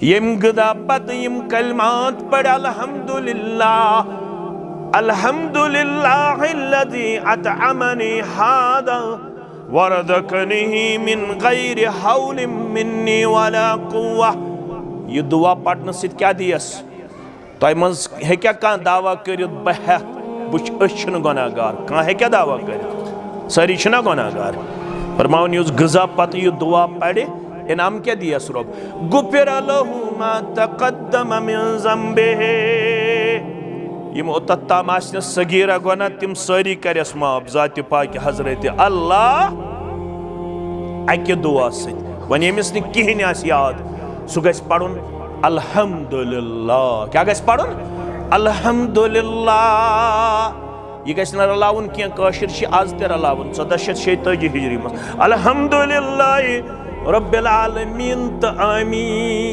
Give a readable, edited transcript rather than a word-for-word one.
यम गदा पत यम कलमात पढ़ अल्हम्दुलिल्लाह अल्हम्दुलिल्लाहिल्लज़ी अतअमनी हादा वरज़क़नी मिन गैरि हौलिन मिन्नी वला कुव्वा। ये दुआ पढ़ने से क्या दियस तय मज हेक्या कां दावा करित बह बह गुनाहगार कां हेक्या दावा करित सारी छना गुनाहगार। फरमावन युस गजा पत ये दुआ पढ़े इनाम क्या दियस रब गुफिर लहु मा तक़द्दम मिन ज़ंबिही। यम ओतत्ताम आसने सगीरा गुनाह तिम सारी करस माफ ज़ात पाक हज़रत अल्लाह अके दुआ सत। वन यमिस न किहिन आस याद सु गस पढ़ुन अल्हम्दुलिल्लाह। क्या गस पढ़ुन अल्हम्दुलिल्लाह। यह गस न रलाउन किया काशिर छ आज ते रलाउन 1486 हिजरी मस अल्हम्दुलिल्लाह रब्बिल आलमीन त आमीन।